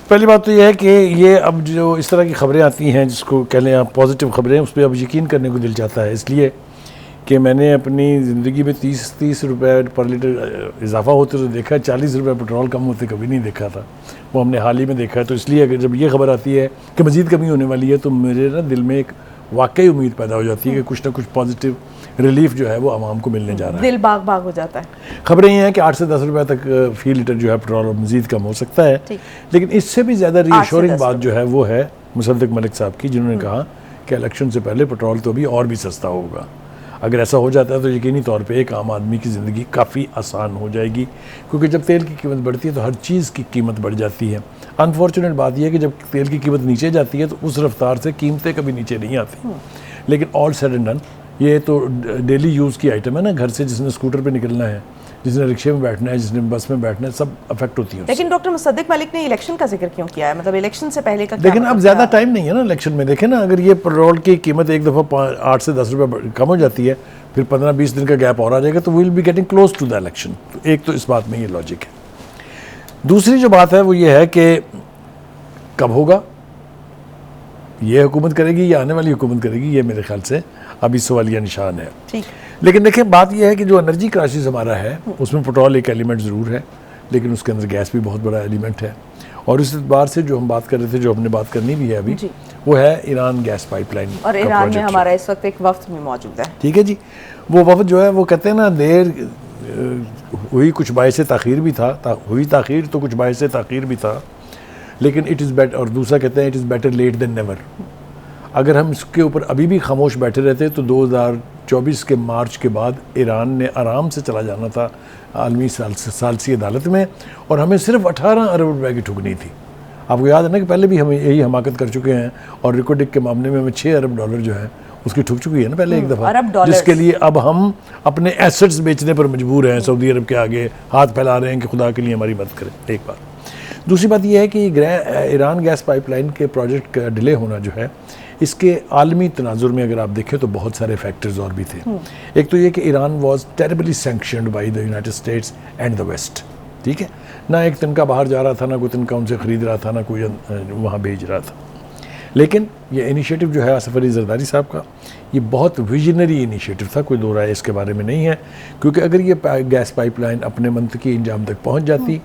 पहली बात तो यह है कि ये अब जो इस तरह की खबरें आती हैं, जिसको कह लें आप पॉजिटिव खबरें, उस पर अब यकीन करने को दिल चाहता है, इसलिए कि मैंने अपनी ज़िंदगी में 30 रुपए पर लीटर इजाफा होते तो देखा है, 40 रुपए पेट्रोल कम होते कभी नहीं देखा था। वो हमने हाल ही में देखा है। तो इसलिए अगर जब ये खबर आती है कि मज़ीद कमी होने वाली है, तो मेरे ना दिल में एक वाकई उम्मीद पैदा हो जाती है कि कुछ ना कुछ पॉजिटिव रिलीफ जो है वो आवाम को मिलने जा रहा है। दिल बाग बाग हो जाता है। खबरें ये हैं कि 8 से 10 रुपए तक फी लीटर जो है पेट्रोल मज़ीद कम हो सकता है। लेकिन इससे भी ज़्यादा रीअश्योरिंग बात जो है वो है मुसद्दिक मलिक साहब की, जिन्होंने कहा कि इलेक्शन से पहले पेट्रोल तो अभी और भी सस्ता होगा। अगर ऐसा हो जाता है तो यकीनी तौर पे एक आम आदमी की ज़िंदगी काफ़ी आसान हो जाएगी, क्योंकि जब तेल की कीमत बढ़ती है तो हर चीज़ की कीमत बढ़ जाती है। अनफॉर्चुनेट बात यह है कि जब तेल की कीमत नीचे जाती है तो उस रफ्तार से कीमतें कभी नीचे नहीं आती। लेकिन ऑल सेड एंड डन, ये तो डेली यूज़ की आइटम है ना। घर से जिसने स्कूटर पे निकलना है, जिसने रिक्शे में बैठना है, जिसने बस में बैठना है, सब अफेक्ट होती है। लेकिन डॉक्टर मुसद्दिक मलिक ने इलेक्शन का जिक्र क्यों किया है? मतलब इलेक्शन से पहले का लेकिन अब ज़्यादा टाइम नहीं है ना इलेक्शन में। देखें ना, अगर ये पेट्रोल की कीमत एक दफ़ा 8 से 10 रुपये कम हो जाती है, फिर 15-20 दिन का गैप और आ जाएगा, तो will be getting close to the election. तो एक तो इस बात में ये लॉजिक है। दूसरी जो बात है वो ये है कि कब होगा, ये हुकूमत करेगी या आने वाली हुकूमत करेगी, ये मेरे ख्याल से अभी सवालिया निशान है। ठीक। लेकिन देखें, बात यह है कि जो एनर्जी क्राइसिस हमारा है उसमें पेट्रोल एक एलिमेंट ज़रूर है, लेकिन उसके अंदर गैस भी बहुत बड़ा एलिमेंट है। और इस बार से जो हम बात कर रहे थे, जो हमने बात करनी भी है अभी, वो है ईरान गैस पाइपलाइन। और ईरान में हमारा इस वक्त एक वफ्द भी मौजूद है। ठीक है जी। वो वफ्द जो है वो कहते हैं ना, देर हुई कुछ बायसे ताख़ीर भी था, हुई ताख़ीर तो कुछ बायसे ताख़ीर भी था, लेकिन इट इज़ बेटर। और दूसरा कहते हैं it is better late than never. अगर हम इसके ऊपर अभी भी खामोश बैठे रहते तो 2024 के मार्च के बाद ईरान ने आराम से चला जाना था आलमी सालसी अदालत में, और हमें सिर्फ 18 अरब रुपए की ठुकनी थी। आपको याद है ना कि पहले भी हम यही हमाकत कर चुके हैं, और रिकोडिक के मामले में हमें 6 अरब डॉलर जो है उसकी ठुक चुकी है ना पहले एक दफ़ा, जिसके लिए अब हम अपने एसेट्स बेचने पर मजबूर हैं। सऊदी अरब के आगे हाथ फैला रहे हैं कि खुदा के लिए हमारी मदद करें। एक बात। दूसरी बात यह है कि ईरान गैस पाइपलाइन के प्रोजेक्ट का डिले होना जो है, इसके आलमी तनाजुर में अगर आप देखें तो बहुत सारे फैक्टर्स और भी थे। एक तो ये कि Iran was terribly sanctioned by the United States and the west. ठीक है ना, एक तिनका बाहर जा रहा था, ना कोई तिनका उनसे ख़रीद रहा था, ना कोई वहाँ भेज रहा था। लेकिन ये इनिशिएटिव जो है आसिफ अली जरदारी साहब का, ये बहुत विजनरी इनिशिएटिव था, कोई दो राय इसके बारे में नहीं है। क्योंकि अगर ये गैस पाइपलाइन अपने मंतकी इंजाम तक पहुँच जाती,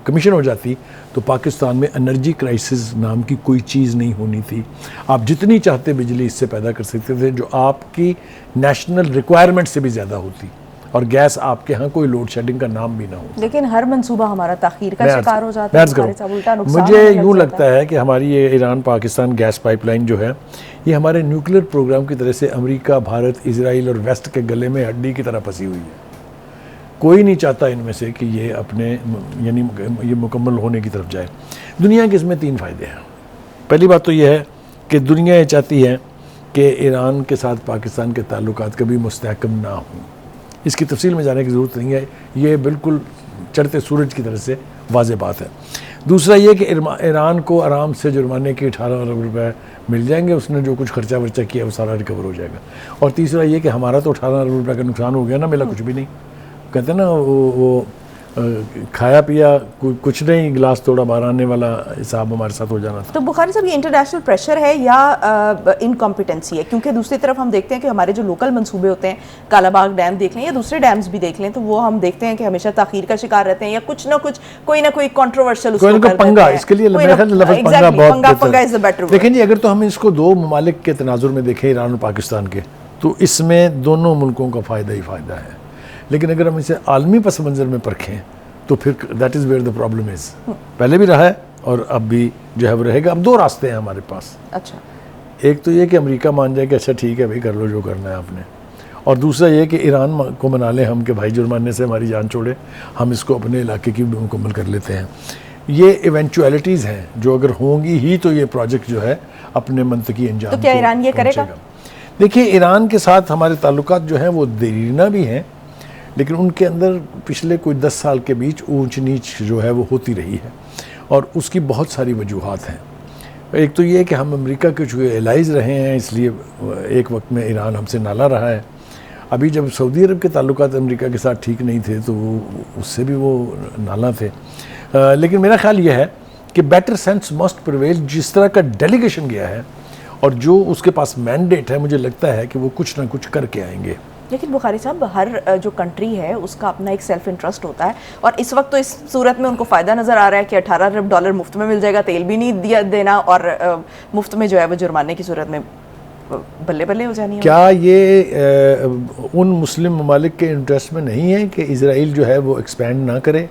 कमीशन हो जाती, तो पाकिस्तान में एनर्जी क्राइसिस नाम की कोई चीज़ नहीं होनी थी। आप जितनी चाहते बिजली इससे पैदा कर सकते थे, जो आपकी नेशनल रिक्वायरमेंट से भी ज़्यादा होती, और गैस आपके यहाँ कोई लोड शेडिंग का नाम भी ना हो। लेकिन हर मंसूबा हमारा ताख़ीर का शिकार हो जाता है। मुझे यूँ लगता है कि हमारी ये ईरान पाकिस्तान गैस पाइपलाइन जो है, ये हमारे न्यूक्लियर प्रोग्राम की तरह से अमेरिका, भारत, इजराइल और वेस्ट के गले में हड्डी की तरह फंसी हुई है। कोई नहीं चाहता इनमें से कि ये अपने यानी ये मुकम्मल होने की तरफ जाए। दुनिया के इसमें 3 फ़ायदे हैं। पहली बात तो ये है कि दुनिया ये चाहती है कि ईरान के साथ पाकिस्तान के ताल्लुकात कभी मुस्तहकम ना हों। इसकी तफसील में जाने की ज़रूरत नहीं है, ये बिल्कुल चढ़ते सूरज की तरह से वाज़ेह बात है। दूसरा ये कि ईरान को आराम से जुर्माने के 18 अरब रुपए मिल जाएंगे, उसने जो कुछ खर्चा वर्चा किया वो सारा रिकवर हो जाएगा। और तीसरा ये कि हमारा तो 18 अरब रुपये का नुकसान हो गया ना, मिला कुछ भी नहीं। कहते हैं ना वो खाया पिया कुछ नहीं, गिलास तोड़ा बाहर आने वाला हिसाब हमारे साथ हो जाना था। तो बुखारी साहब, ये इंटरनेशनल प्रेशर है या इनकॉम्पिटेंसी है? क्योंकि दूसरी तरफ हम देखते हैं कि हमारे जो लोकल मंसूबे होते हैं, कालाबाग डैम देख लें या दूसरे डैम्स भी देख लें, तो वो हम देखते हैं कि हमेशा ताख़ीर का शिकार रहते हैं, या कुछ ना कुछ कोई ना कोई कंट्रोवर्शियल पंगा। इसके लिए देखें जी, अगर तो हम इसको 2 ममालिक के तनाजुर में देखें, ईरान और पाकिस्तान के, तो इसमें दोनों मुल्कों का फ़ायदा ही फ़ायदा है। लेकिन अगर हम इसे आलमी पस मंज़र में परखें तो फिर that is where the problem is. पहले भी रहा है और अब भी जो है वो रहेगा। अब 2 रास्ते हैं हमारे पास। अच्छा, एक तो ये कि अमेरिका मान जाए कि अच्छा ठीक है भाई, कर लो जो करना है आपने, और दूसरा ये कि ईरान को मना लें हम कि भाई जुर्माने से हमारी जान छोड़े, हम इसको अपने इलाके की भी मुकम्मल कर लेते हैं। ये इवेंचुअलिटीज़ हैं जो अगर होंगी ही तो ये प्रोजेक्ट जो है अपने मंतकी अंजाम। तो क्या ईरान ये करेगा? देखिए, ईरान के साथ हमारे ताल्लुकात जो हैं वो देरीना भी हैं, लेकिन उनके अंदर पिछले कोई 10 साल के बीच ऊंच नीच जो है वो होती रही है, और उसकी बहुत सारी वजूहात हैं। एक तो ये कि हम अमेरिका के जो एलाइज रहे हैं, इसलिए एक वक्त में ईरान हमसे नाला रहा है। अभी जब सऊदी अरब के ताल्लुकात अमेरिका के साथ ठीक नहीं थे तो वो उससे भी वो नाला थे। लेकिन मेरा ख्याल ये है कि बेटर सेंस मस्ट प्रिवेल। जिस तरह का डेलीगेशन गया है और जो उसके पास मैंडेट है, मुझे लगता है कि वो कुछ ना कुछ करके आएंगे। लेकिन बुखारी साहब, हर जो कंट्री है उसका अपना एक सेल्फ इंटरेस्ट होता है, और इस वक्त तो इस सूरत में उनको फ़ायदा नज़र आ रहा है कि 18 अरब डॉलर मुफ्त में मिल जाएगा, तेल भी नहीं देना, और मुफ्त में जो है वो जुर्माने की सूरत में बल्ले बल्ले हो जानी है। क्या ये उन मुस्लिम ममालिक के इंटरेस्ट में नहीं है कि इजराइल जो है वो एक्सपैंड ना करे,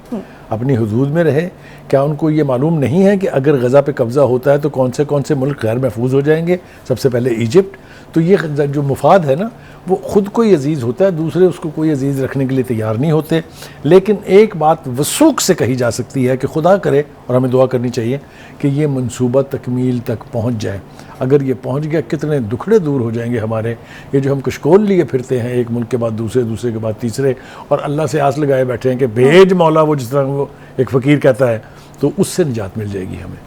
अपनी हदूद में रहे? क्या उनको ये मालूम नहीं है कि अगर गज़ा पे कब्ज़ा होता है तो कौन से मुल्क गैर महफूज हो जाएंगे? सबसे पहले इजिप्ट। तो ये जो मुफाद है ना, वो ख़ुद को ही अजीज़ होता है, दूसरे उसको कोई अजीज़ रखने के लिए तैयार नहीं होते। लेकिन एक बात वसूख से कही जा सकती है कि खुदा करे, और हमें दुआ करनी चाहिए कि ये मंसूबा तकमील तक पहुँच जाए। अगर ये पहुँच गया, कितने दुखड़े दूर हो जाएंगे हमारे। ये जो हम कशकोल लिए फिरते हैं, एक मुल्क के बाद दूसरे, दूसरे के बाद तीसरे, और अल्लाह से आस लगाए बैठे हैं कि भेज मौला, वो जिस तरह वो एक फ़कीर कहता है, तो उससे निजात मिल जाएगी हमें।